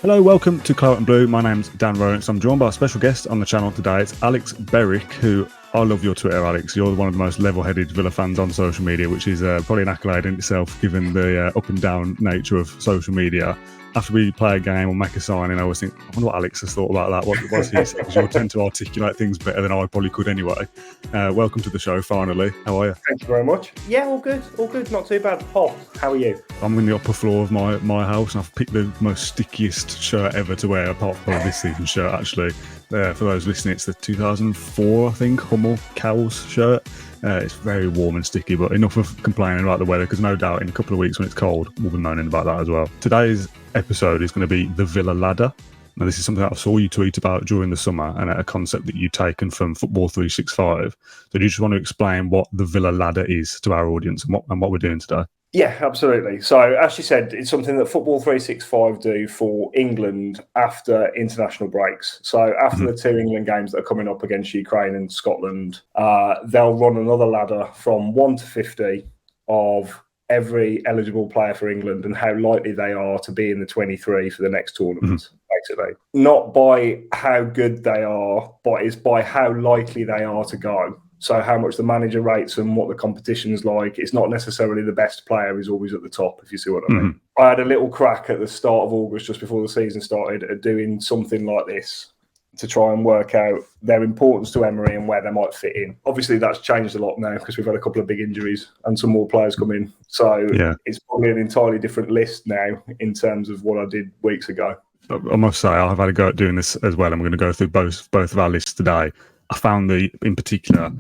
Hello, welcome to Claret and Blue. My name's Dan Rowan. I'm joined by a special guest on the channel today. It's Alex Berwick, who I love your Twitter, Alex. You're one of the most level-headed Villa fans on social media, which is probably an accolade in itself, given the up and down nature of social media. After we play a game or make a signing, I always think, I wonder what Alex has thought about that. What's he said? Because you tend to articulate things better than I probably could anyway. Welcome to the show, finally. How are you? Thank you very much. Yeah, all good. Not too bad. Paul, how are you? I'm in the upper floor of my house, and I've picked the most stickiest shirt ever to wear, apart from this season's shirt, actually. For those listening, it's the 2004, I think, Hummel Cows shirt. It's very warm and sticky, but enough of complaining about the weather, because no doubt in a couple of weeks when it's cold, we'll be moaning about that as well. Today's episode is going to be the Villa Ladder. Now, this is something that I saw you tweet about during the summer, and a concept that you've taken from Football 365. So do you just want to explain what the Villa Ladder is to our audience and what we're doing today? Yeah, absolutely. So, as you said, it's something that Football 365 do for England after international breaks. So, after the two England games that are coming up against Ukraine and Scotland, they'll run another ladder from 1 to 50 of every eligible player for England and how likely they are to be in the 23 for the next tournament, basically. Not by how good they are, but it's by how likely they are to go. So how much the manager rates and what the competition is like. It's not necessarily the best player who's always at the top, if you see what I mean. I had a little crack at the start of August, just before the season started, at doing something like this to try and work out their importance to Emery and where they might fit in. Obviously, that's changed a lot now because we've had a couple of big injuries and some more players come in. So It's probably an entirely different list now in terms of what I did weeks ago. I must say, I've had a go at doing this as well. I'm going to go through both of our lists today. I found in particular,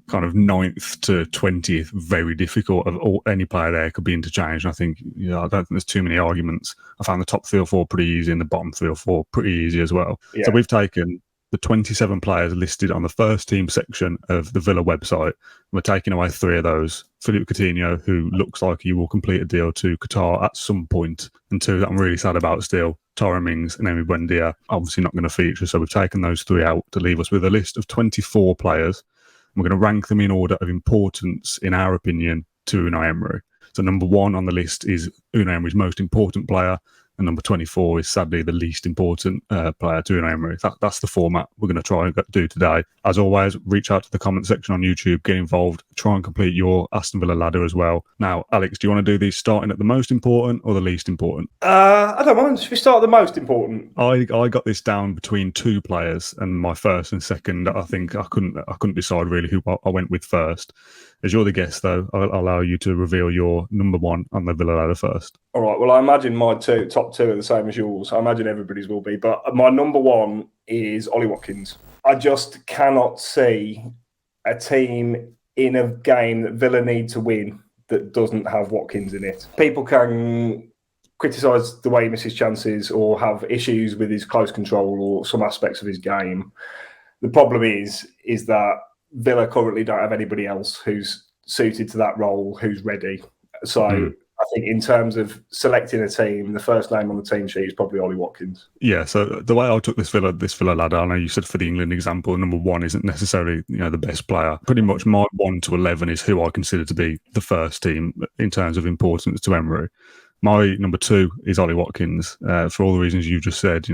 kind of 9th to 20th very difficult. Any player there could be interchanged. And I think, I don't think there's too many arguments. I found the top 3 or 4 pretty easy and the bottom 3 or 4 pretty easy as well. Yeah. So we've taken the 27 players listed on the first team section of the Villa website. We're taking away 3 of those. Philippe Coutinho, who looks like he will complete a deal to Qatar at some point, and 2 that I'm really sad about still, Tyrone Mings and Emi Buendia, obviously not going to feature. So we've taken those 3 out to leave us with a list of 24 players. We're going to rank them in order of importance, in our opinion, to Unai Emery. So number 1 on the list is Unai Emery's most important player, and number 24 is sadly the least important player to Unai Emery. That's the format we're going to try and do today. As always, reach out to the comment section on YouTube, get involved, try and complete your Aston Villa ladder as well. Now, Alex, do you want to do these starting at the most important or the least important? I don't mind. Should we start at the most important? I got this down between 2 players, and my first and second, I think I couldn't decide really who I went with first. As you're the guest, though, I'll allow you to reveal your number 1 on the Villa ladder first. All right. Well, I imagine my top 2 are the same as yours. I imagine everybody's will be. But my number 1 is Ollie Watkins. I just cannot see a team in a game that Villa need to win that doesn't have Watkins in it. People can criticise the way he misses chances or have issues with his close control or some aspects of his game. The problem is that Villa currently don't have anybody else who's suited to that role, who's ready. So I think in terms of selecting a team, the first name on the team sheet is probably Ollie Watkins. Yeah, so the way I took this Villa ladder, I know you said for the England example, number 1 isn't necessarily the best player. Pretty much my 1 to 11 is who I consider to be the first team in terms of importance to Emery. My number 2 is Ollie Watkins. For all the reasons you've just said,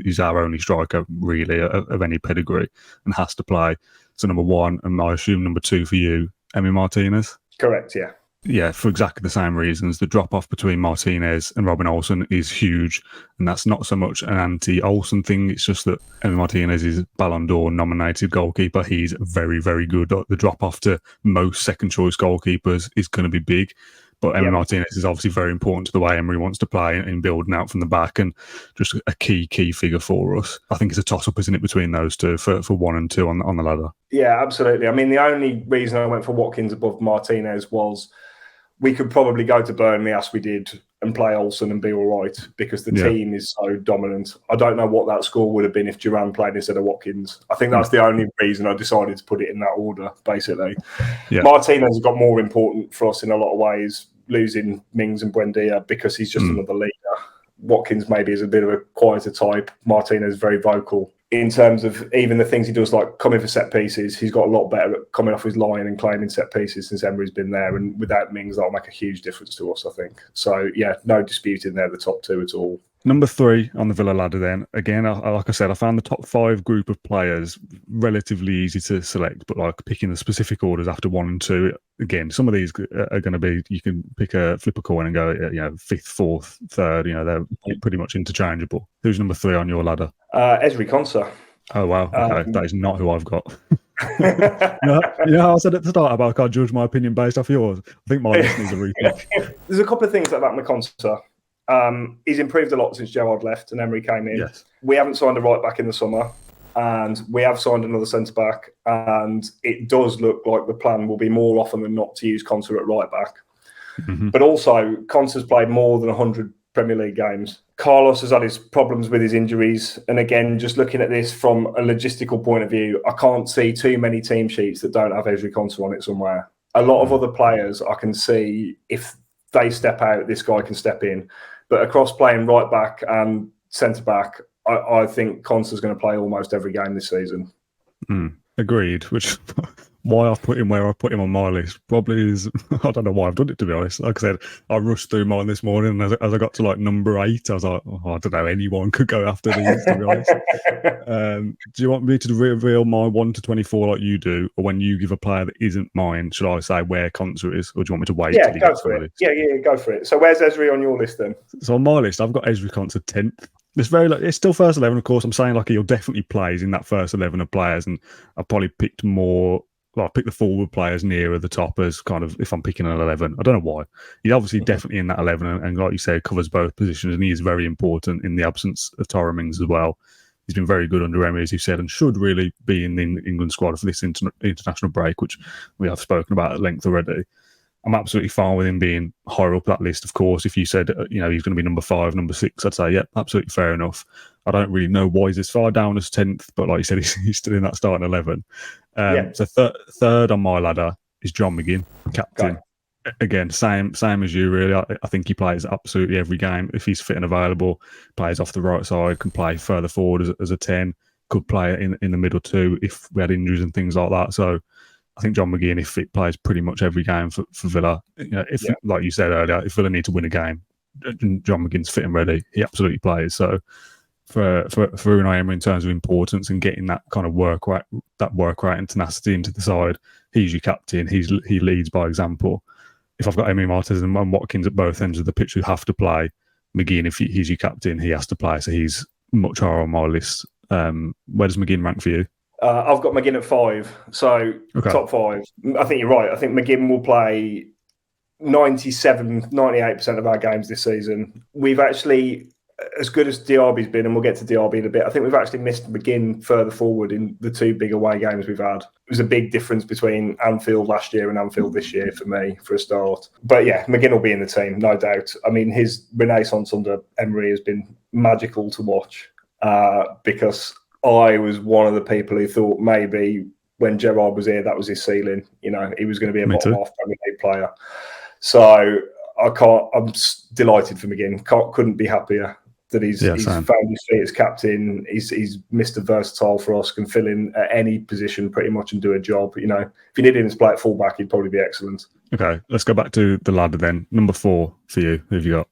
he's our only striker really of any pedigree and has to play. So number 1, and I assume number 2 for you, Emi Martinez? Correct, yeah. Yeah, for exactly the same reasons. The drop-off between Martinez and Robin Olsen is huge, and that's not so much an anti-Olsen thing. It's just that Emi Martinez is Ballon d'Or nominated goalkeeper. He's very, very good. The drop-off to most second-choice goalkeepers is going to be big. But Emi Martinez is obviously very important to the way Emery wants to play in building out from the back, and just a key figure for us. I think it's a toss-up, isn't it, between those 2 for 1 and 2 on the ladder? Yeah, absolutely. I mean, the only reason I went for Watkins above Martinez was we could probably go to Burnley as we did and play Olsen and be all right because the team is so dominant. I don't know what that score would have been if Duran played instead of Watkins. I think that's the only reason I decided to put it in that order, basically. Yeah. Martinez has got more important for us in a lot of ways, losing Mings and Buendia because he's just another leader. Watkins maybe is a bit of a quieter type. Martinez is very vocal. In terms of even the things he does, like coming for set pieces, he's got a lot better at coming off his line and claiming set pieces since Emery's been there. And without Mings, that'll make a huge difference to us, I think. So, yeah, no dispute in there, the top 2 at all. Number 3 on the Villa ladder then. Again, like I said, I found the top 5 group of players relatively easy to select, but like picking the specific orders after 1 and 2, again, some of these are going to be, you can flip a coin and go, 5th, 4th, 3rd, they're pretty much interchangeable. Who's number 3 on your ladder? Ezri Konsa. Oh, wow. Okay. That is not who I've got. I said at the start about I can't judge my opinion based off yours. I think my list needs a repeat. There's a couple of things about Konsa. He's improved a lot since Gerrard left and Emery came in. Yes. We haven't signed a right back in the summer, and we have signed another centre back. And it does look like the plan will be more often than not to use Konsa at right back. Mm-hmm. But also, Konsa's played more than 100 Premier League games. Carlos has had his problems with his injuries. And again, just looking at this from a logistical point of view, I can't see too many team sheets that don't have Ezri Konsa on it somewhere. A lot of other players I can see, if they step out, this guy can step in. But across playing right back and centre back, I think Konsa's going to play almost every game this season. Agreed. Which why I've put him where I put him on my list probably is, I don't know why I've done it, to be honest. Like I said, I rushed through mine this morning, and as I got to like number 8, I was like, I don't know, anyone could go after these, to be honest. Do you want me to reveal my 1 to 24 like you do, or when you give a player that isn't mine, should I say where Konsa is, or do you want me to wait? Yeah, go for it. Yeah, go for it. So where's Ezri on your list then? So on my list, I've got Ezri Konsa 10th. It's still first 11, of course. I'm saying like he'll definitely plays in that first 11 of players, and I've probably picked more. Well, I picked the forward players nearer the top as kind of if I'm picking an 11. I don't know why. He's obviously definitely in that 11, and like you say, covers both positions, and he is very important in the absence of Tyrone Mings as well. He's been very good under Emery, as you said, and should really be in the England squad for this international break, which we have spoken about at length already. I'm absolutely fine with him being higher up that list, of course. If you said, he's going to be number 5, number 6, I'd say, yeah, absolutely fair enough. I don't really know why he's as far down as 10th, but like you said, he's still in that starting 11. So third on my ladder is John McGinn, captain. Again, same as you, really. I think he plays absolutely every game. If he's fit and available, plays off the right side, can play further forward as a 10, could play in the middle too if we had injuries and things like that. So I think John McGinn, if fit, plays pretty much every game for Villa. Like you said earlier, if Villa need to win a game, John McGinn's fit and ready. He absolutely plays. So for Unai Emery in terms of importance and getting that kind of work rate and tenacity into the side, he's your captain. He leads by example. If I've got Emi Martinez and Watkins at both ends of the pitch who have to play, McGinn, if he's your captain, he has to play. So he's much higher on my list. Where does McGinn rank for you? I've got McGinn at 5, so top 5. I think you're right. I think McGinn will play 98% of our games this season. We've actually, as good as Diaby's been, and we'll get to Diaby in a bit, I think we've actually missed McGinn further forward in the 2 big away games we've had. It was a big difference between Anfield last year and Anfield this year for me, for a start. But yeah, McGinn will be in the team, no doubt. I mean, his renaissance under Emery has been magical to watch because I was one of the people who thought maybe when Gerrard was here, that was his ceiling. He was going to be a bottom half Premier League player. So I'm delighted for McGinn. Couldn't be happier that he's found his feet as captain. He's Mr. Versatile for us, can fill in at any position pretty much and do a job. If you need him to play at fullback, he'd probably be excellent. Okay, let's go back to the ladder then. Number 4 for you. Who have you got?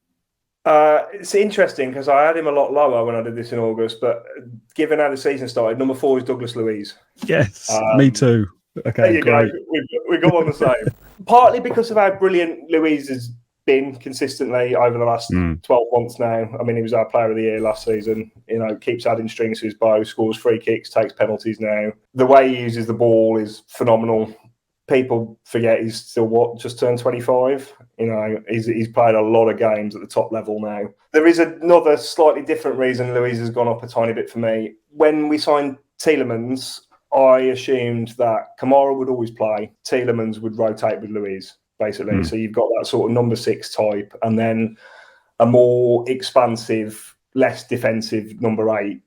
It's interesting because I had him a lot lower when I did this in August, but given how the season started, number 4 is Douglas Luiz. Yes, me too. Okay, there you go. We got on the same. Partly because of how brilliant Luiz has been consistently over the last 12 months now. I mean, he was our player of the year last season. Keeps adding strings to his bow, scores free kicks, takes penalties now. The way he uses the ball is phenomenal. People forget he's still just turned 25. He's played a lot of games at the top level now. There is another slightly different reason Luiz has gone up a tiny bit for me. When we signed Tielemans, I assumed that Kamara would always play. Tielemans would rotate with Luiz, basically. So you've got that sort of number 6 type, and then a more expansive, less defensive number 8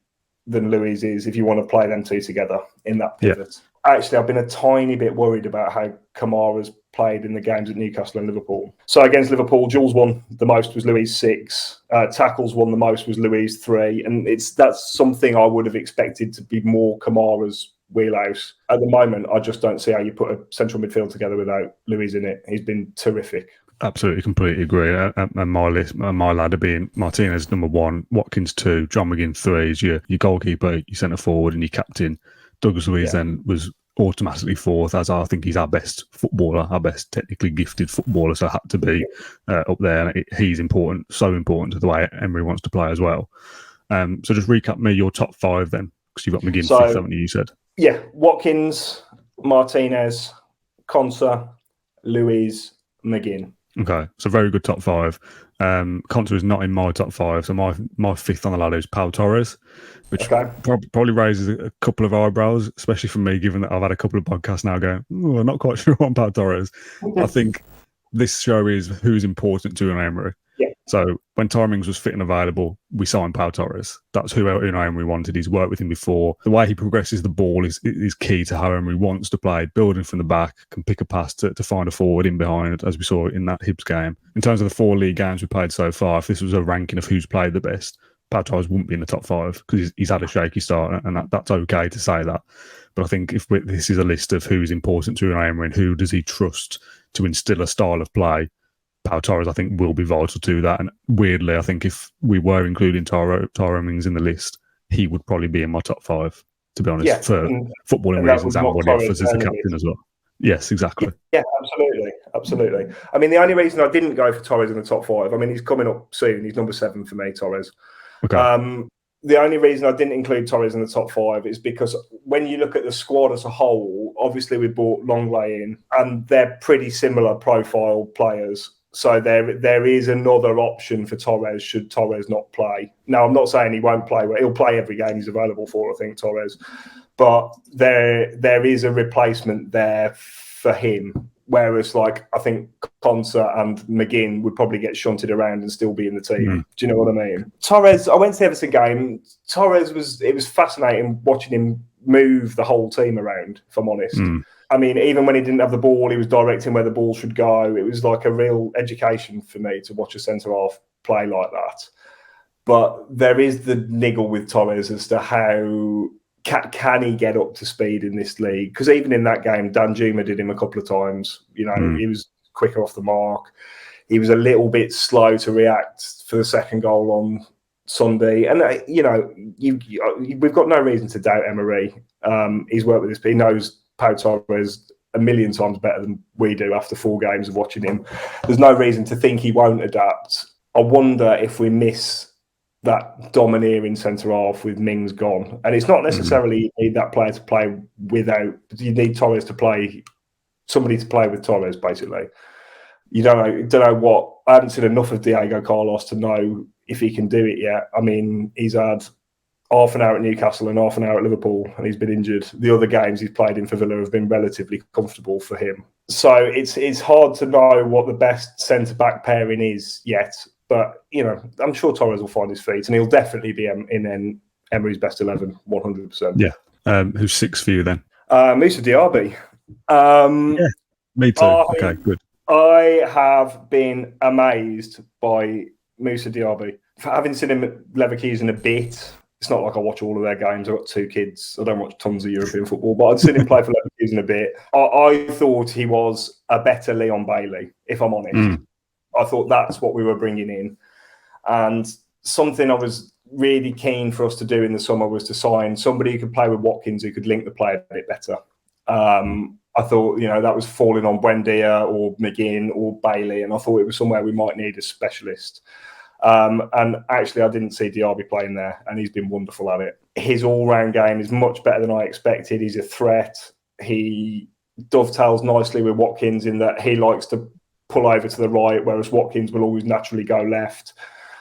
than Luiz is if you want to play them 2 together in that pivot. Yeah. Actually, I've been a tiny bit worried about how Kamara's played in the games at Newcastle and Liverpool. So against Liverpool, duels won the most was Luiz 6. Tackles won the most was Luiz 3. And that's something I would have expected to be more Kamara's wheelhouse. At the moment, I just don't see how you put a central midfield together without Luiz in it. He's been terrific. Absolutely, completely agree. And my list, my ladder being Martinez number 1, Watkins 2, John McGinn 3 is your goalkeeper, your centre forward, and your captain. Douglas Luiz then was automatically 4th, as I think he's our best footballer, our best technically gifted footballer, so had to be up there. And he's important, so important to the way Emery wants to play as well. So just recap me your top 5 then, because you've got McGinn 5th, haven't you? You said. Yeah, Watkins, Martinez, Konsa, Luiz, McGinn. Okay, so very good top 5. Conte is not in my top 5, so my 5th on the ladder is Pau Torres, which probably raises a couple of eyebrows, especially for me, given that I've had a couple of podcasts now going, I'm not quite sure on Pau Torres. I think this show is who's important to Unai Emery. Yeah. So when Tyrings was fit and available, we signed Pau Torres. That's who Unai Emery wanted. He's worked with him before. The way he progresses the ball is key to how Emery wants to play, building from the back, can pick a pass to find a forward in behind, as we saw in that Hibs game. In terms of the 4 league games we played so far, if this was a ranking of who's played the best, Pau Torres wouldn't be in the top 5 because he's had a shaky start, and that's okay to say that. But I think if this is a list of who's important to Unai Emery and who does he trust to instill a style of play, Pau Torres, I think, will be vital to that. And weirdly, I think if we were including Tyrone Mings in the list, he would probably be in my top 5, to be honest, for footballing reasons and what he offers as a captain as well. Yes, exactly. Yeah, absolutely. I mean, the only reason I didn't go for Torres in the top 5, I mean, he's coming up soon. He's number 7 for me, Torres. Okay. The only reason I didn't include Torres in the top 5 is because when you look at the squad as a whole, obviously we brought Longley in, and they're pretty similar profile players. So there is another option for Torres should Torres not play. Now, I'm not saying he won't play. He'll play every game he's available for, I think, Torres. But there is a replacement there for him. Whereas, like, I think Konsa and McGinn would probably get shunted around and still be in the team. Do you know what I mean? Torres, I went to the Everton game. Torres it was fascinating watching him move the whole team around, if I'm honest. I mean, even when he didn't have the ball, he was directing where the ball should go. It was like a real education for me to watch a centre-half play like that. But there is the niggle with Torres as to how can he get up to speed in this league? Because even in that game, Danjuma did him a couple of times. You know, he was quicker off the mark. He was a little bit slow to react for the second goal on Sunday. And, you know, we've got no reason to doubt Emery. He's worked with this. He knows Pau Torres a million times better than we do after 4 games of watching him. There's no reason to think he won't adapt. I wonder if we miss that domineering centre-half with Mings gone. And it's not necessarily you need that player to play without, you need Torres to play, somebody to play with Torres, basically. You don't know what, I haven't seen enough of Diego Carlos to know if he can do it yet. I mean, he's had half an hour at Newcastle and half an hour at Liverpool, and he's been injured. The other games he's played in for Villa have been relatively comfortable for him. So it's hard to know what the best centre-back pairing is yet. But, you know, I'm sure Torres will find his feet, and he'll definitely be in Emery's best 11, 100%. Yeah. Who's 6 for you then? Moussa Diaby. Yeah, me too. Okay, good. I have been amazed by Moussa Diaby. Having seen him at Leverkusen a bit, it's not like I watch all of their games. I've got 2 kids. I don't watch tons of European football, but I'd seen him play for Leverkusen a bit. I thought he was a better Leon Bailey, if I'm honest. I thought that's what we were bringing in. And something I was really keen for us to do in the summer was to sign somebody who could play with Watkins, who could link the play a bit better. I thought, you know, that was falling on Buendia or McGinn or Bailey, and I thought it was somewhere we might need a specialist. And actually, I didn't see Diaby playing there, and he's been wonderful at it. His all-round game is much better than I expected. He's a threat. He dovetails nicely with Watkins in that he likes to pull over to the right, whereas Watkins will always naturally go left.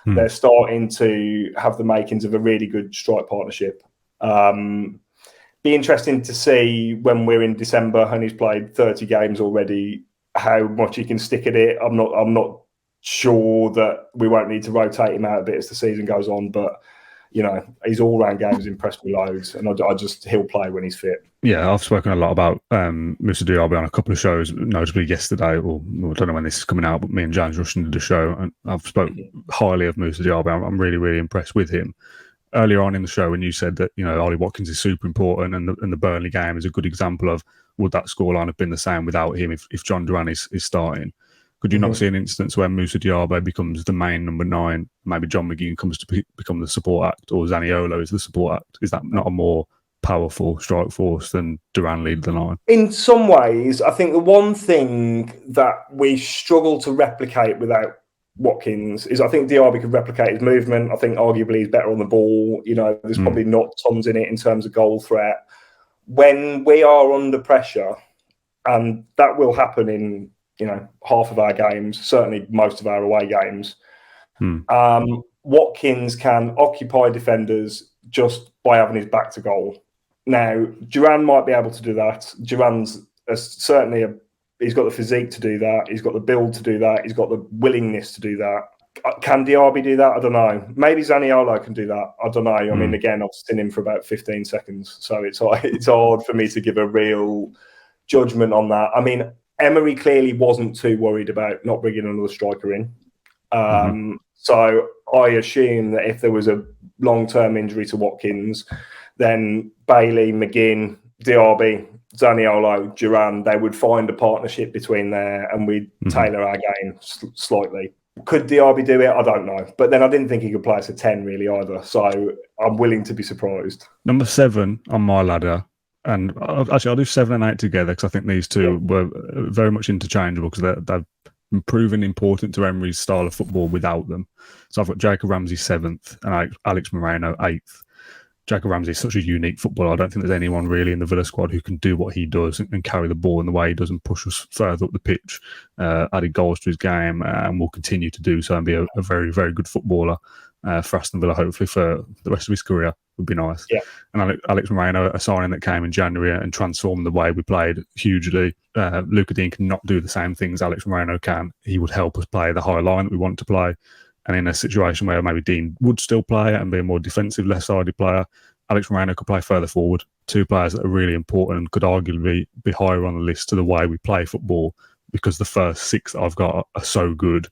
They're starting to have the makings of a really good strike partnership. Be interesting to see when we're in December and he's played 30 games already, how much he can stick at it. I'm not sure that we won't need to rotate him out a bit as the season goes on, but you know, his all-round game has impressed me loads, and he'll play when he's fit. Yeah, I've spoken a lot about Moussa Diaby on a couple of shows, notably yesterday, or I don't know when this is coming out, but me and James Rushton did a show, and I've spoken highly of Moussa Diaby. I'm really, really impressed with him. Earlier on in the show, when you said that, you know, Ollie Watkins is super important, and the Burnley game is a good example of would that scoreline have been the same without him if John Duran is starting? Could you not see an instance where Moussa Diaby becomes the main number 9, maybe John McGinn comes to become the support act, or Zaniolo is the support act? Is that not a more powerful strike force than Duran lead the line? In some ways, I think the one thing that we struggle to replicate without Watkins is I think Diaby could replicate his movement. I think arguably he's better on the ball. There's probably not tons in it in terms of goal threat. When we are under pressure, and that will happen in half of our games, certainly most of our away games, Watkins can occupy defenders just by having his back to goal. Now, Duran might be able to do that. Duran's he's got the physique to do that. He's got the build to do that. He's got the willingness to do that. Can Diaby do that? I don't know. Maybe Zaniolo can do that. I don't know. I mean, again, I've seen him for about 15 seconds, so it's hard for me to give a real judgment on that. I mean, Emery clearly wasn't too worried about not bringing another striker in. So I assume that if there was a long-term injury to Watkins, then Bailey, McGinn, Diaby, Zaniolo, Duran, they would find a partnership between there and we'd tailor our game slightly. Could Diaby do it? I don't know. But then I didn't think he could play us a 10 really either. So I'm willing to be surprised. Number 7 on my ladder, and actually I'll do 7 and 8 together because I think these two were very much interchangeable because they've proven important to Emery's style of football without them. So I've got Jacob Ramsey 7th and Alex Moreno 8th. Jacob Ramsey is such a unique footballer. I don't think there's anyone really in the Villa squad who can do what he does and carry the ball in the way he does and push us further up the pitch. Added goals to his game and will continue to do so and be a very, very good footballer for Aston Villa, hopefully for the rest of his career. Would be nice. Yeah. And Alex Moreno, a signing that came in January and transformed the way we played hugely. Luca Dean cannot do the same things Alex Moreno can. He would help us play the high line that we want to play. And in a situation where maybe Dean would still play and be a more defensive, left-sided player, Alex Moreno could play further forward. 2 players that are really important and could arguably be higher on the list to the way we play football because the first 6 that I've got are so good.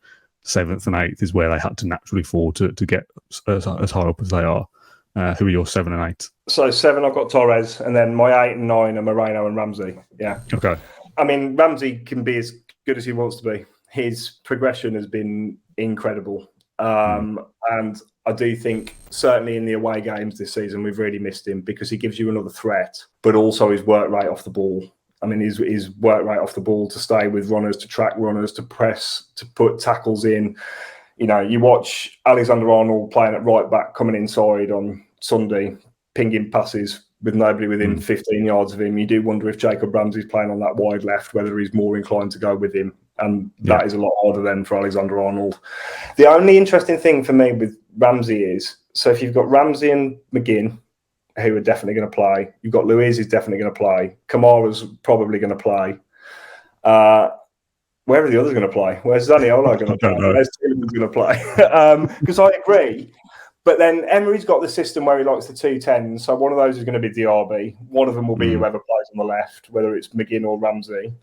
7th and 8th is where they had to naturally fall to get as high up as they are. Who are your 7 and 8? So 7, I've got Torres, and then my 8 and 9 are Moreno and Ramsey. Yeah. Okay. I mean, Ramsey can be as good as he wants to be. His progression has been incredible. And I do think certainly in the away games this season, we've really missed him because he gives you another threat, but also his work rate off the ball. I mean, his work rate off the ball to stay with runners, to track runners, to press, to put tackles in. You watch Alexander-Arnold playing at right back, coming inside on Sunday, pinging passes with nobody within 15 yards of him. You do wonder if Jacob Ramsey's playing on that wide left, whether he's more inclined to go with him. And that is a lot harder then for Alexander-Arnold. The only interesting thing for me with Ramsey is, so if you've got Ramsey and McGinn, who are definitely going to play, you've got Luiz who's definitely going to play, Kamara's probably going to play. Where are the others going to play? Where's Zaniolo going to play? Where's Tielemans going to play? Because I agree. But then Emery's got the system where he likes the 2-10s. So one of those is going to be Diaby. One of them will be whoever plays on the left, whether it's McGinn or Ramsey.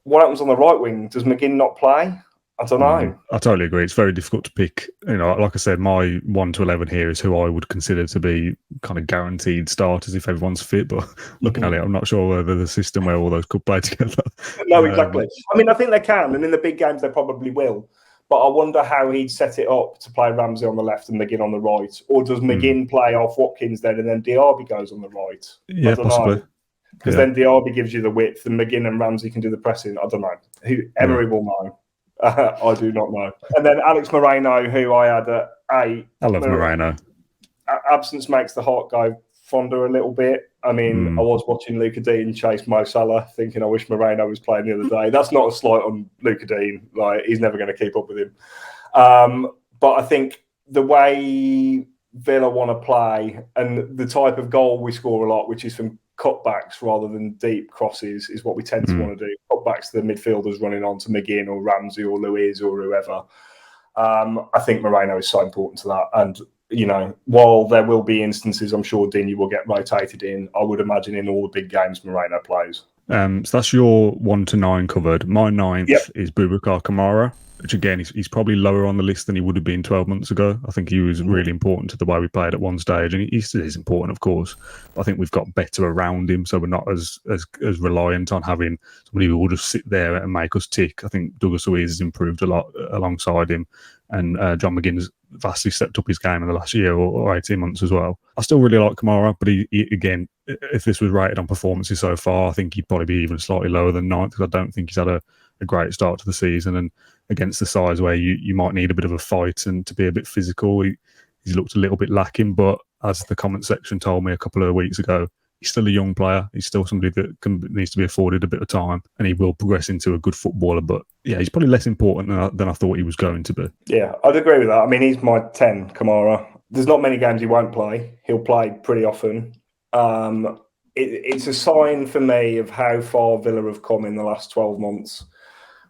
What happens on the right wing? Does McGinn not play? I don't know. I totally agree. It's very difficult to pick. Like I said, my 1 to 11 here is who I would consider to be kind of guaranteed starters if everyone's fit. But looking at it, I'm not sure whether the system where all those could play together. No, exactly. I mean, I think they can. And in the big games, they probably will. But I wonder how he'd set it up to play Ramsey on the left and McGinn on the right. Or does McGinn play off Watkins then and then Diaby goes on the right? Yeah, possibly. Because then Diaby gives you the width and McGinn and Ramsey can do the pressing. I don't know. Emery will know. I do not know. And then Alex Moreno, who I had at 8. I love Moreno. Absence makes the heart go fonder a little bit. I mean, I was watching Luca Dean chase Mo Salah, thinking I wish Moreno was playing the other day. That's not a slight on Luca Dean. Like, he's never going to keep up with him. But I think the way Villa want to play and the type of goal we score a lot, which is from cutbacks rather than deep crosses, is what we tend to want to do. Cutbacks to the midfielders running on to McGinn or Ramsey or Luiz or whoever. I think Moreno is so important to that. And, while there will be instances, I'm sure Digne will get rotated in, I would imagine in all the big games Moreno plays. So that's your 1 to 9 covered. My 9th is Boubacar Kamara. which again, he's probably lower on the list than he would have been 12 months ago. I think he was really important to the way we played at one stage, and he still is important, of course. I think we've got better around him, so we're not as reliant on having somebody who will just sit there and make us tick. I think Douglas Luiz has improved a lot alongside him, and John McGinn's vastly stepped up his game in the last year or 18 months as well. I still really like Kamara, but he again, if this was rated on performances so far, I think he'd probably be even slightly lower than 9th, because I don't think he's had a great start to the season, and against the size where you might need a bit of a fight and to be a bit physical, he's looked a little bit lacking. But as the comment section told me a couple of weeks ago, he's still a young player. He's still somebody that needs to be afforded a bit of time, and he will progress into a good footballer. But yeah, he's probably less important than I thought he was going to be. Yeah, I'd agree with that. I mean, he's my 10, Kamara. There's not many games he won't play. He'll play pretty often. It's a sign for me of how far Villa have come in the last 12 months.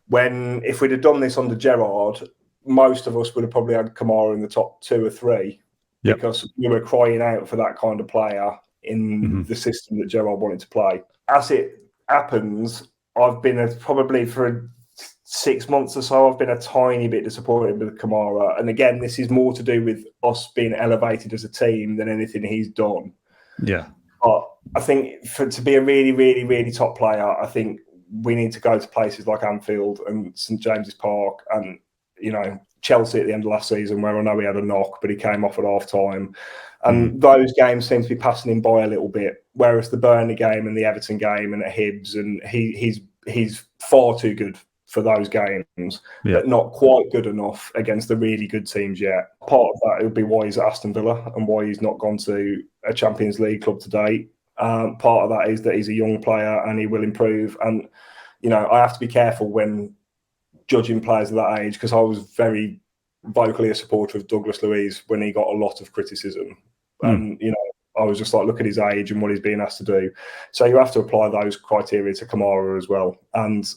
If we'd have done this under Gerrard, most of us would have probably had Kamara in the top 2 or 3, because we were crying out for that kind of player in the system that Gerrard wanted to play. As it happens, I've been probably for 6 months or so, I've been a tiny bit disappointed with Kamara. And again, this is more to do with us being elevated as a team than anything he's done. Yeah. But I think to be a really, really, really top player, I think we need to go to places like Anfield and St James's Park and, Chelsea at the end of last season, where I know he had a knock, but he came off at half-time. And those games seem to be passing him by a little bit, whereas the Burnley game and the Everton game and at Hibs, and he's far too good for those games, but not quite good enough against the really good teams yet. Part of that would be why he's at Aston Villa and why he's not gone to a Champions League club to date. Part of that is that he's a young player and he will improve. And, I have to be careful when judging players of that age, because I was very vocally a supporter of Douglas Luiz when he got a lot of criticism. And, I was just like, look at his age and what he's being asked to do. So you have to apply those criteria to Kamara as well. And,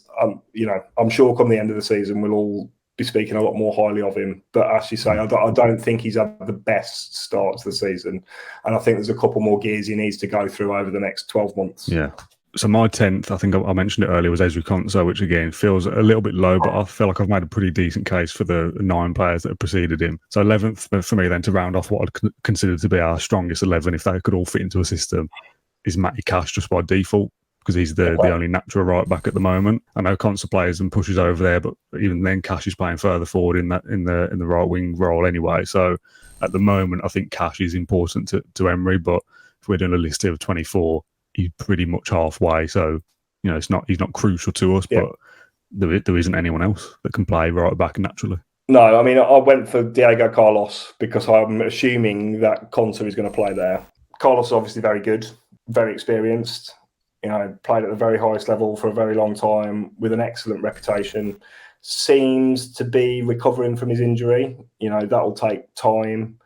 I'm sure come the end of the season, we'll all be speaking a lot more highly of him. But as you say, I don't think he's had the best start to the season. And I think there's a couple more gears he needs to go through over the next 12 months. Yeah. So my 10th, I think I mentioned it earlier, was Ezri Konsa, which again feels a little bit low, but I feel like I've made a pretty decent case for the 9 players that have preceded him. So 11th for me then, to round off what I'd consider to be our strongest 11, if they could all fit into a system, is Matty Cash, just by default, because he's the only natural right back at the moment. I know Konsa plays and pushes over there, but even then Cash is playing further forward in the right wing role anyway. So at the moment, I think Cash is important to Emery, but if we're doing a list here of 24, he's pretty much halfway. So, he's not crucial to us, but there isn't anyone else that can play right back naturally. No, I mean, I went for Diego Carlos because I'm assuming that Konsa is going to play there. Carlos is obviously very good, very experienced, played at the very highest level for a very long time with an excellent reputation. Seems to be recovering from his injury. That'll take time.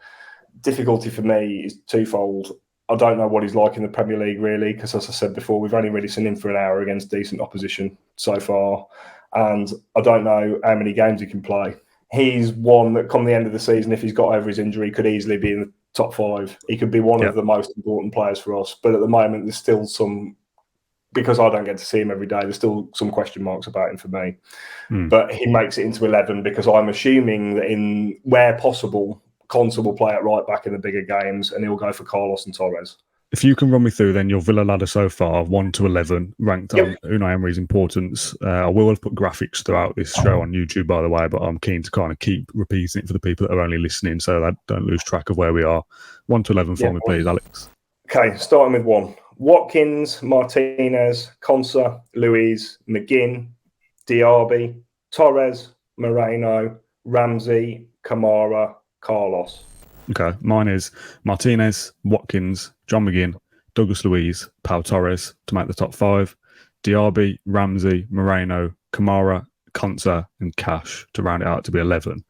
Difficulty for me is twofold. I don't know what he's like in the Premier League, really, because as I said before, we've only really seen him for an hour against decent opposition so far. And I don't know how many games he can play. He's one that, come the end of the season, if he's got over his injury, could easily be in the top 5. He could be one of the most important players for us. But at the moment, there's still some, because I don't get to see him every day, there's still some question marks about him for me. But he makes it into 11 because I'm assuming that where possible, Konsa will play at right back in the bigger games, and he'll go for Carlos and Torres. If you can run me through then your Villa ladder so far, 1 to 11, ranked on Unai Emery's importance. I will have put graphics throughout this show on YouTube, by the way, but I'm keen to kind of keep repeating it for the people that are only listening so I don't lose track of where we are. 1 to 11 for me, please, Alex. Okay, starting with 1. Watkins, Martinez, Konsa, Luiz, McGinn, Diaby, Torres, Moreno, Ramsey, Kamara, Carlos. Okay, mine is Martinez, Watkins, John McGinn, Douglas Luiz, Pau Torres to make the top 5, Diaby, Ramsey, Moreno, Kamara, Konsa and Cash to round it out to be 11.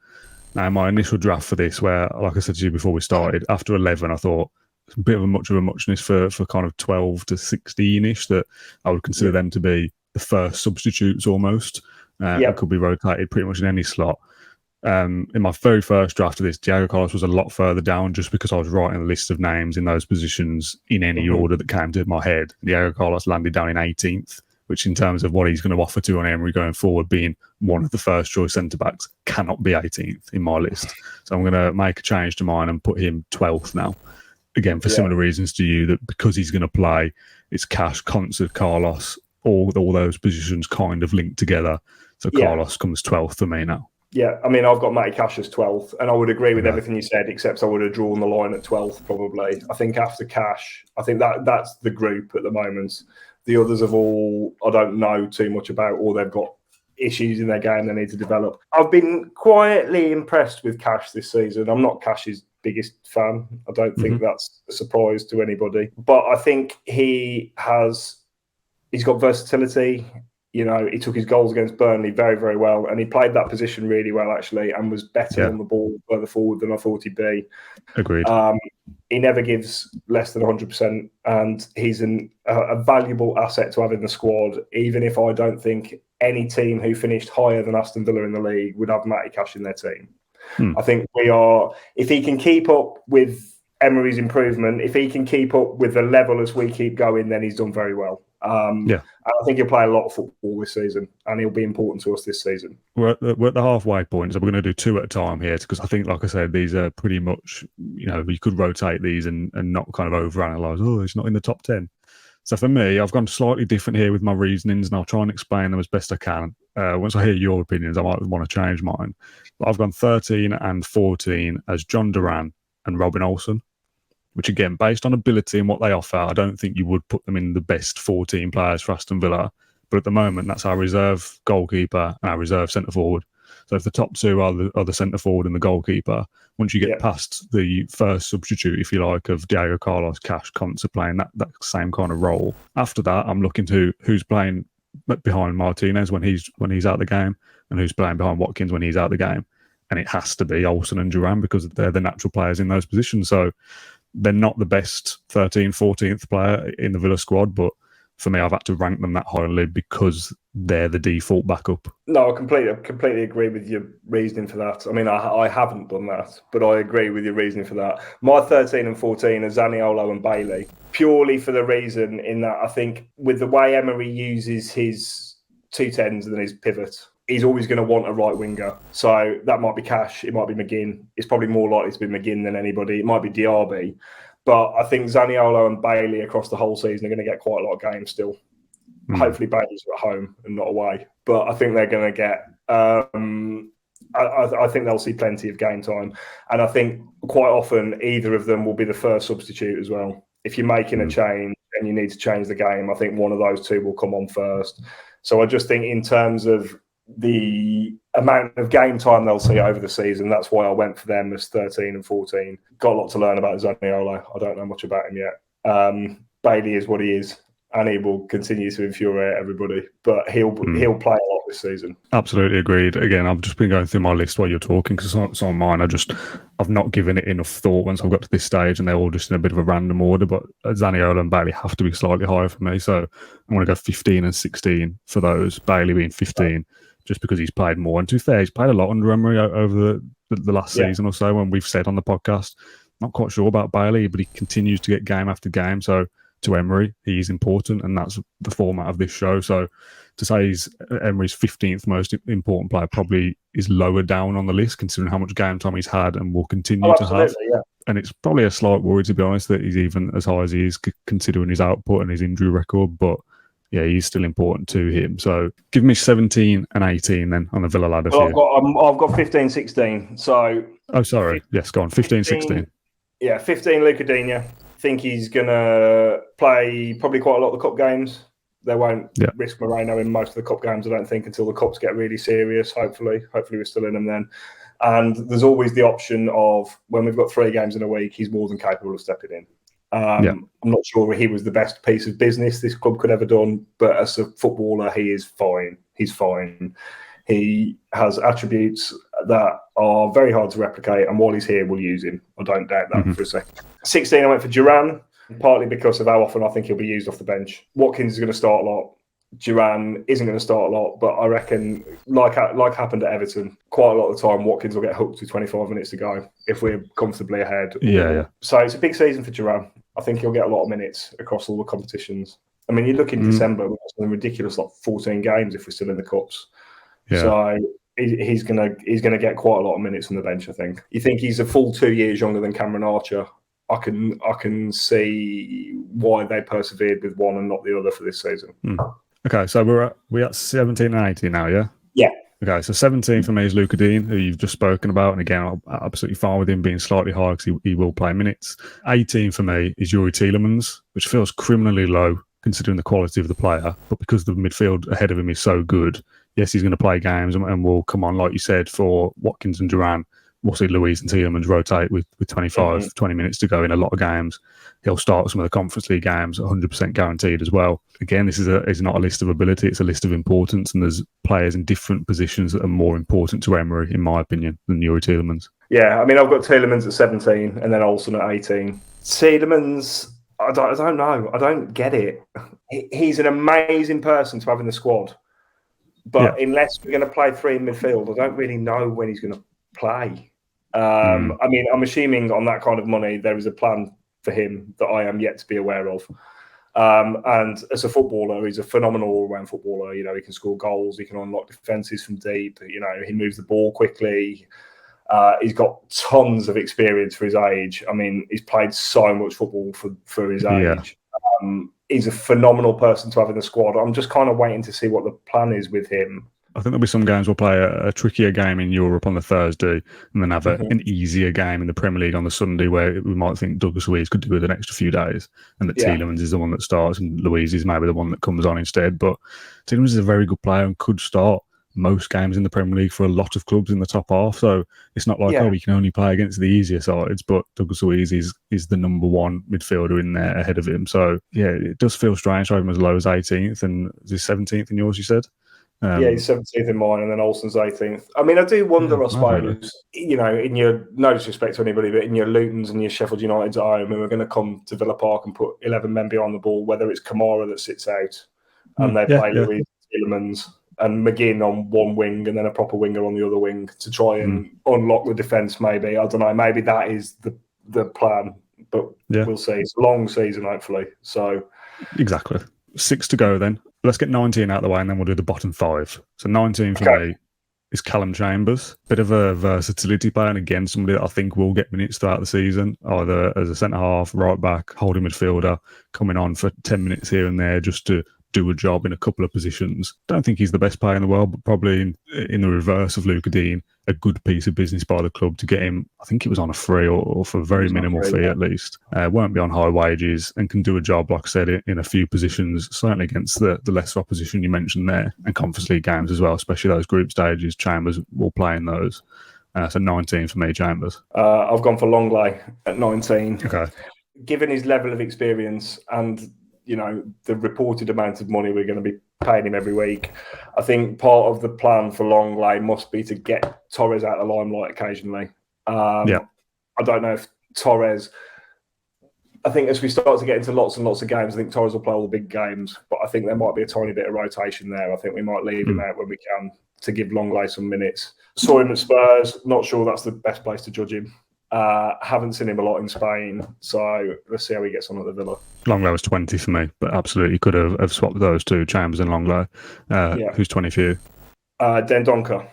Now, my initial draft for this, where, like I said to you before we started, after 11, I thought it's a bit of a muchness for kind of 12 to 16-ish, that I would consider them to be the first substitutes almost. It could be rotated pretty much in any slot. In my very first draft of this, Diego Carlos was a lot further down just because I was writing a list of names in those positions in any order that came to my head. Diego Carlos landed down in 18th, which in terms of what he's going to offer to Unai Emery going forward, being one of the first choice centre-backs, cannot be 18th in my list. So I'm going to make a change to mine and put him 12th now. Again, for similar reasons to you, that because he's going to play, it's Cash, Concert, Carlos, all those positions kind of linked together. So Carlos comes 12th for me now. Yeah, I mean, I've got Matty Cash as 12th, and I would agree with everything you said, except I would have drawn the line at 12th probably. I think after Cash, I think that's the group at the moment. The others have all, I don't know too much about, or they've got issues in their game they need to develop. I've been quietly impressed with Cash this season. I'm not Cash's biggest fan. I don't think that's a surprise to anybody. But I think he's got versatility. You know, he took his goals against Burnley very, very well, and he played that position really well, actually, and was better on the ball further forward than I thought he'd be. Agreed. He never gives less than 100%, and he's a valuable asset to have in the squad, even if I don't think any team who finished higher than Aston Villa in the league would have Matty Cash in their team. I think if he can keep up with Emery's improvement, if he can keep up with the level as we keep going, then he's done very well. And I think he'll play a lot of football this season, and he'll be important to us this season. We're at the halfway point, so we're going to do two at a time here, because I think, like I said, these are pretty much, you know, you could rotate these and not kind of overanalyze. Oh, it's not in the top 10. So for me, I've gone slightly different here with my reasonings, and I'll try and explain them as best I can. Once I hear your opinions, I might want to change mine. But I've gone 13 and 14 as John Duran and Robin Olsen, which again, based on ability and what they offer, I don't think you would put them in the best 14 players for Aston Villa. But at the moment, that's our reserve goalkeeper and our reserve centre-forward. So if the top two are the centre-forward and the goalkeeper, once you get past the first substitute, if you like, of Diego Carlos, Cash, Conte playing that same kind of role, after that, I'm looking to who's playing behind Martinez when he's out of the game, and who's playing behind Watkins when he's out of the game. And it has to be Olsen and Duran, because they're the natural players in those positions. So they're not the best 13th, 14th player in the Villa squad, but for me, I've had to rank them that highly because they're the default backup. No, I completely agree with your reasoning for that. I mean, I haven't done that, but I agree with your reasoning for that. My 13 and 14 are Zaniolo and Bailey, purely for the reason in that I think with the way Emery uses his 210s and his pivot, he's always going to want a right winger. So that might be Cash, it might be McGinn. It's probably more likely to be McGinn than anybody. It might be Diaby. But I think Zaniolo and Bailey across the whole season are going to get quite a lot of games still. Hopefully Bailey's at home and not away. But I think they're going to get... I think they'll see plenty of game time. And I think quite often either of them will be the first substitute as well. If you're making a change and you need to change the game, I think one of those two will come on first. So I just think in terms of the amount of game time they'll see over the season, that's why I went for them as 13 and 14. Got a lot to learn about Zaniolo. I don't know much about him yet. Bailey is what he is, and he will continue to infuriate everybody, but he'll play a lot this season. Absolutely agreed. Again, I've just been going through my list while you're talking, because it's on mine. I've not given it enough thought once I've got to this stage, and they're all just in a bit of a random order, but Zaniolo and Bailey have to be slightly higher for me, so I'm going to go 15 and 16 for those, Bailey being 15. Just because he's played more. And to be fair, he's played a lot under Emery over the last season or so, when we've said on the podcast. Not quite sure about Bailey, but he continues to get game after game. So to Emery, he's important, and that's the format of this show. So to say he's Emery's 15th most important player probably is lower down on the list, considering how much game time he's had and will continue to have. Yeah. And it's probably a slight worry, to be honest, that he's even as high as he is, considering his output and his injury record. But yeah, he's still important to him. So give me 17 and 18 then on the Villa ladder. Well, I've got 15, 16. So. Oh, sorry. Yes, go on. 15, 16. Yeah, 15, Luca Digne. I think he's going to play probably quite a lot of the cup games. They won't risk Moreno in most of the cup games, I don't think, until the cups get really serious, hopefully. Hopefully we're still in them then. And there's always the option of, when we've got 3 games in a week, he's more than capable of stepping in. I'm not sure he was the best piece of business this club could ever done, but as a footballer, he is fine. He's fine. He has attributes that are very hard to replicate, and while he's here, we'll use him. I don't doubt that for a second. 16, I went for Duran, partly because of how often I think he'll be used off the bench. Watkins is going to start a lot. Duran isn't going to start a lot, but I reckon, like happened at Everton, quite a lot of the time, Watkins will get hooked with 25 minutes to go if we're comfortably ahead. Yeah. So it's a big season for Duran. I think he'll get a lot of minutes across all the competitions. I mean, you look in December, we've got something ridiculous like 14 games if we're still in the cups. Yeah. So he's gonna get quite a lot of minutes on the bench. I think. You think he's a full 2 years younger than Cameron Archer? I can see why they persevered with one and not the other for this season. Okay, so we're at 17 and 18 now, yeah? Yeah. Okay, so 17 for me is Luca Dean, who you've just spoken about. And again, I'm absolutely fine with him being slightly higher because he will play minutes. 18 for me is Yuri Tielemans, which feels criminally low considering the quality of the player. But because the midfield ahead of him is so good, yes, he's going to play games and will come on, like you said, for Watkins and Duran. We'll see Luiz and Tielemans rotate with 25, 20 minutes to go in a lot of games. He'll start some of the Conference League games, 100% guaranteed as well. Again, this is not a list of ability, it's a list of importance, and there's players in different positions that are more important to Emery, in my opinion, than Yuri Tielemans. Yeah, I mean, I've got Tielemans at 17 and then Olsen at 18. Tielemans, I don't know. I don't get it. He's an amazing person to have in the squad. But unless we're going to play three in midfield, I don't really know when he's going to play. I mean, I'm assuming on that kind of money, there is a plan for him that I am yet to be aware of. And as a footballer, he's a phenomenal all-round footballer. You know, he can score goals, he can unlock defences from deep. You know, he moves the ball quickly. He's got tons of experience for his age. I mean, he's played so much football for his age. He's a phenomenal person to have in the squad. I'm just kind of waiting to see what the plan is with him. I think there'll be some games we'll play a trickier game in Europe on the Thursday and then have an easier game in the Premier League on the Sunday where we might think Douglas Luiz could do with an extra few days and that Tielemans is the one that starts and Luiz is maybe the one that comes on instead. But Tielemans is a very good player and could start most games in the Premier League for a lot of clubs in the top half. So it's not like, we can only play against the easier sides, but Douglas Luiz is the number one midfielder in there ahead of him. So, yeah, it does feel strange to have him as low as 18th and is he 17th in yours, you said? He's 17th in mine, and then Olsen's 18th. I mean, I do wonder, I suppose, you know, in your, no disrespect to anybody, but in your Lutons and your Sheffield United's at home, and we're going to come to Villa Park and put 11 men behind the ball, whether it's Kamara that sits out, and they play Luiz, Tielemans, and McGinn on one wing, and then a proper winger on the other wing to try and unlock the defence, maybe. I don't know, maybe that is the plan, but we'll see. It's a long season, hopefully. So exactly. 6 to go then. Let's get 19 out of the way and then we'll do the bottom 5. So 19 for me is Callum Chambers. Bit of a versatility player and again, somebody that I think will get minutes throughout the season, either as a centre-half, right-back, holding midfielder, coming on for 10 minutes here and there just to do a job in a couple of positions. Don't think he's the best player in the world, but probably in the reverse of Luca Dean, a good piece of business by the club to get him. I think it was on a free or for a very minimal fee at least. Won't be on high wages and can do a job, like I said, in a few positions, certainly against the lesser opposition you mentioned there, and Conference League games as well, especially those group stages. Chambers will play in those. So 19 for me, Chambers. I've gone for Longley at 19. Okay. Given his level of experience and, you know, the reported amount of money we're going to be paying him every week, I think part of the plan for Longley must be to get Torres out of the limelight occasionally. I don't know if Torres... I think as we start to get into lots and lots of games, I think Torres will play all the big games, but I think there might be a tiny bit of rotation there. I think we might leave him out when we can to give Longley some minutes. Saw him at Spurs, not sure that's the best place to judge him. Haven't seen him a lot in Spain, so let's see how he gets on at the Villa. Longley was 20 for me, but absolutely could have swapped those two, Chambers and Longley. Who's 20 for you? Dendoncker.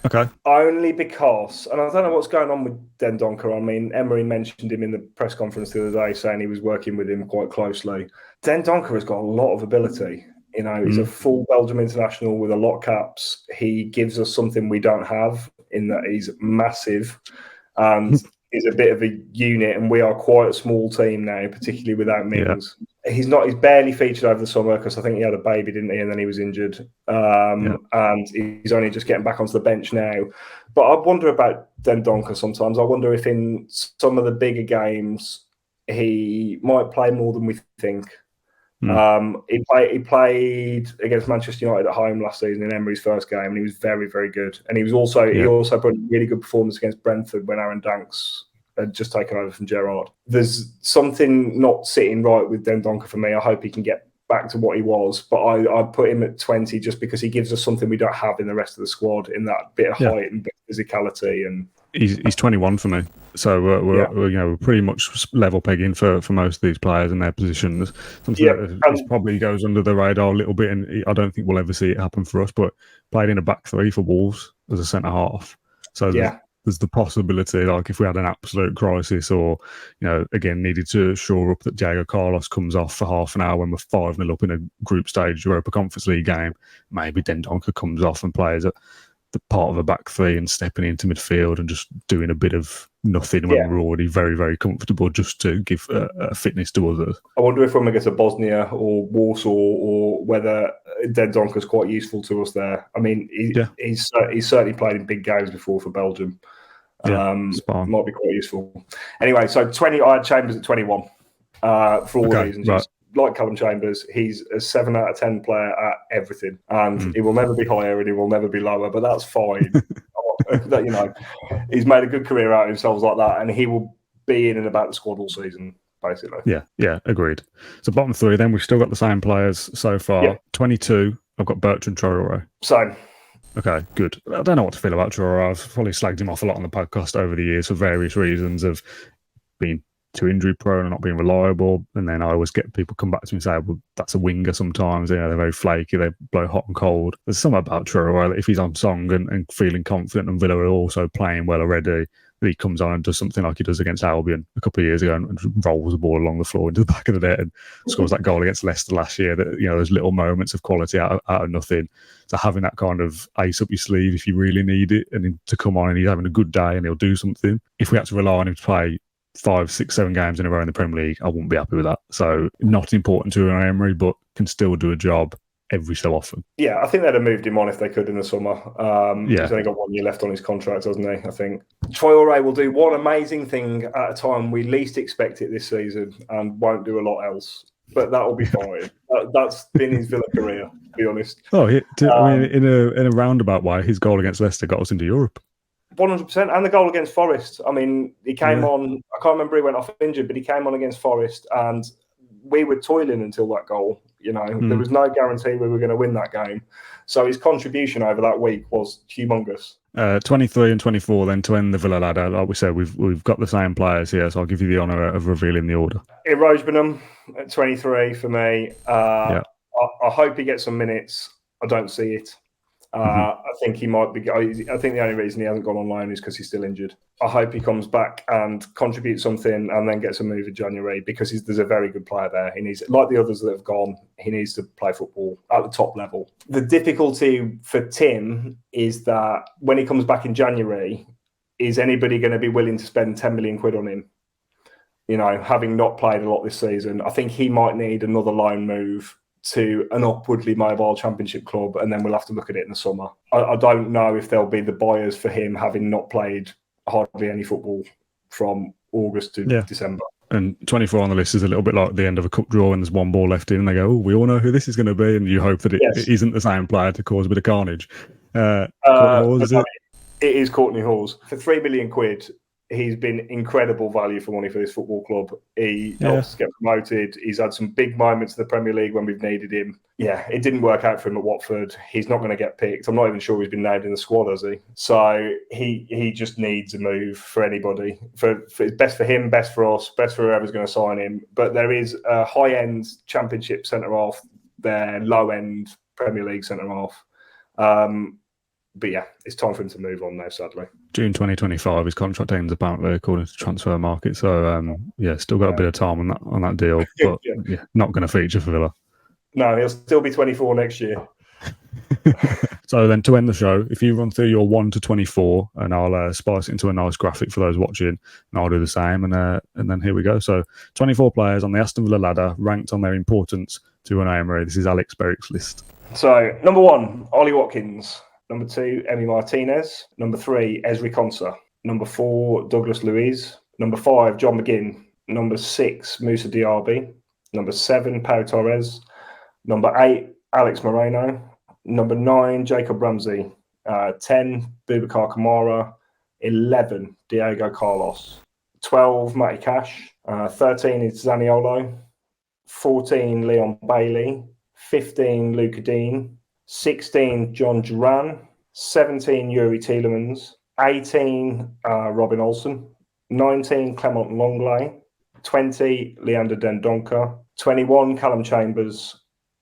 Okay. Only because, and I don't know what's going on with Dendoncker. I mean, Emery mentioned him in the press conference the other day, saying he was working with him quite closely. Dendoncker has got a lot of ability. You know, he's a full Belgium international with a lot of caps. He gives us something we don't have in that he's massive and is a bit of a unit, and we are quite a small team now, particularly without Mings. Yeah. He's barely featured over the summer because I think he had a baby, didn't he? And then he was injured. And he's only just getting back onto the bench now. But I wonder about Dendoncker sometimes. I wonder if in some of the bigger games he might play more than we think. He played against Manchester United at home last season in Emery's first game, and he was very, very good. And he also put a really good performance against Brentford when Aaron Danks had just taken over from Gerrard. There's something not sitting right with Dendoncker for me. I hope he can get back to what he was, but I put him at 20 just because he gives us something we don't have in the rest of the squad, in that bit of height and bit of physicality. And He's 21 for me. So we're pretty much level pegging for most of these players in their positions. Something that probably goes under the radar a little bit, and I don't think we'll ever see it happen for us. But played in a back three for Wolves as a centre half. So there's the possibility, like if we had an absolute crisis, or again needed to shore up that Diego Carlos comes off for half an hour when we're 5-0 up in a group stage Europa Conference League game, maybe Dendoncker comes off and plays the part of a back three and stepping into midfield and just doing a bit of nothing when we're already very, very comfortable, just to give fitness to others. I wonder if when we get to Bosnia or Warsaw, or whether Dendonker's quite useful to us there. I mean, he's certainly played in big games before for Belgium. Might be quite useful. Anyway, so 20. I had Chambers at 21 for all the reasons. Right. Like Callum Chambers, he's a 7 out of 10 player at everything, and he will never be higher and he will never be lower. But that's fine. He's made a good career out of himself like that, and he will be in and about the squad all season, basically. Yeah, agreed. So bottom three, then we've still got the same players so far. Yeah. 22. I've got Bertrand Traoré. Same. Okay, good. I don't know what to feel about Traoré. I've probably slagged him off a lot on the podcast over the years for various reasons of being too injury prone and not being reliable. And then I always get people come back to me and say, well, that's a winger sometimes. They're very flaky. They blow hot and cold. There's something about Traoré, if he's on song and feeling confident, and Villa are also playing well already, that he comes on and does something like he does against Albion a couple of years ago and rolls the ball along the floor into the back of the net and scores that goal against Leicester last year. That there's little moments of quality out of nothing. So having that kind of ace up your sleeve if you really need it, and him to come on and he's having a good day and he'll do something. If we had to rely on him to play 5, 6, 7 games in a row in the Premier League, I wouldn't be happy with that. So not important to Unai Emery, but can still do a job every so often. Yeah, I think they'd have moved him on if they could in the summer. He's only got 1 year left on his contract, hasn't he? I think Traoré will do one amazing thing at a time we least expect it this season, and won't do a lot else. But that will be fine. That's been his Villa career, to be honest. Oh, I mean, in a roundabout way, his goal against Leicester got us into Europe. 100%, and the goal against Forest. I mean, he came on. I can't remember he went off injured, but he came on against Forest, and we were toiling until that goal. There was no guarantee we were going to win that game. So his contribution over that week was humongous. 23 and 24, then to end the Villa ladder. Like we said, we've got the same players here, so I'll give you the honour of revealing the order. Irojbenham at 23 for me. I hope he gets some minutes. I don't see it. I think he might be. I think the only reason he hasn't gone on loan is because he's still injured. I hope he comes back and contributes something, and then gets a move in January, because there's a very good player there. He needs, like the others that have gone, he needs to play football at the top level. The difficulty for Tim is that when he comes back in January, is anybody going to be willing to spend 10 million quid on him? Having not played a lot this season, I think he might need another loan move to an upwardly mobile Championship club, and then we'll have to look at it in the summer. I don't know if there'll be the buyers for him, having not played hardly any football from August to December. And 24 on the list is a little bit like the end of a cup draw, and there's one ball left in, and they go, "Oh, we all know who this is going to be," and you hope that it isn't the same player to cause a bit of carnage. Hawes, is it? It is Courtney Hawes. For 3 million quid, he's been incredible value for money for this football club. He helped us get promoted. He's had some big moments in the Premier League when we've needed him. Yeah, it didn't work out for him at Watford. He's not going to get picked. I'm not even sure he's been named in the squad, has he? So he just needs a move for anybody. For best for him, best for us, best for whoever's going to sign him. But there is a high-end Championship centre-half there, low-end Premier League centre-half. But yeah, it's time for him to move on now, sadly. June 2025, his contract ends apparently, according to Transfer Market. So, still got a bit of time on that deal, but not going to feature for Villa. No, he'll still be 24 next year. So then to end the show, if you run through your 1 to 24, and I'll spice it into a nice graphic for those watching, and I'll do the same, and then here we go. So 24 players on the Aston Villa ladder, ranked on their importance to Unai Emery. This is Alex Berwick's list. So number 1, Ollie Watkins. Number 2, Emi Martinez. Number 3, Ezri Konsa. Number 4, Douglas Luiz. Number 5, John McGinn. Number 6, Moussa Diaby. Number 7, Pau Torres. Number 8, Alex Moreno. Number 9, Jacob Ramsey. 10, Boubacar Kamara. 11, Diego Carlos. 12, Matty Cash. 13 is Zaniolo. 14, Leon Bailey. 15, Luca Dean. 16, John Duran. 17, Yuri Tielemans. 18, Robin Olsen. 19, Clement Longley. 20, Leander Dendoncker. 21, Callum Chambers.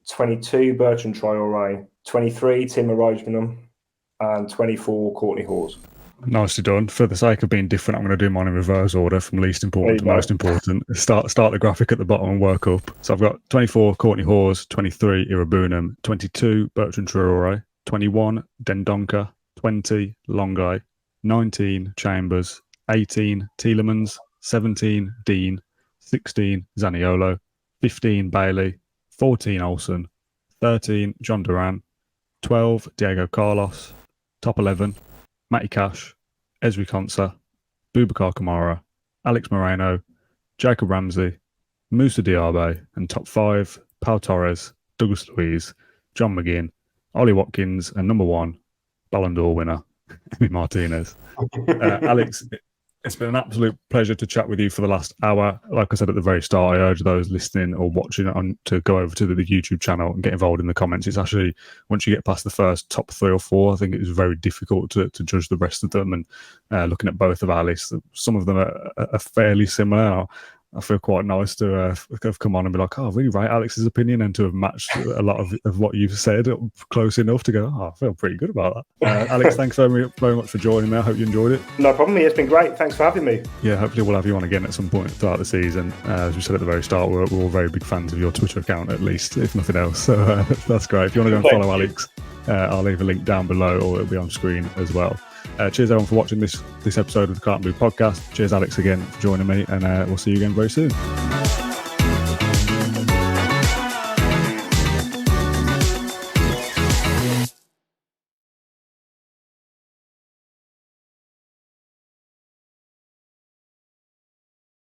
22, Bertrand Traore. 23, Timo Rijsmanum. And 24, Courtney Hawes. Nicely done. For the sake of being different, I'm going to do mine in reverse order from least important to most important. Start the graphic at the bottom and work up. So I've got 24, Courtney Hawes. 23, Irabunam. 22, Bertrand Traore. 21, Dendoncker. 20, Longai. 19, Chambers. 18, Tielemans. 17, Dean. 16, Zaniolo. 15, Bailey. 14, Olsen. 13, John Duran. 12, Diego Carlos. Top 11, Matty Cash, Ezri Konsa, Boubacar Kamara, Alex Moreno, Jacob Ramsey, Moussa Diaby, and top 5, Pau Torres, Douglas Luiz, John McGinn, Ollie Watkins, and number 1, Ballon d'Or winner, Emi Martinez. Alex, it's been an absolute pleasure to chat with you for the last hour. Like I said at the very start, I urge those listening or watching to go over to the YouTube channel and get involved in the comments. It's actually, once you get past the first top 3 or 4, I think it is very difficult to judge the rest of them. And looking at both of our lists, some of them are fairly similar. I feel quite nice to have come on and be like, oh, really right, Alex's opinion, and to have matched a lot of what you've said close enough to go, oh, I feel pretty good about that. Alex, thanks very much for joining me. I hope you enjoyed it. No problem. It's been great. Thanks for having me. Yeah, hopefully we'll have you on again at some point throughout the season. As we said at the very start, we're all very big fans of your Twitter account, at least, if nothing else. So that's great. If you want to go and follow Alex, I'll leave a link down below, or it'll be on screen as well. Cheers everyone for watching this episode of the Claret and Blue podcast. Cheers Alex again for joining me, and we'll see you again very soon.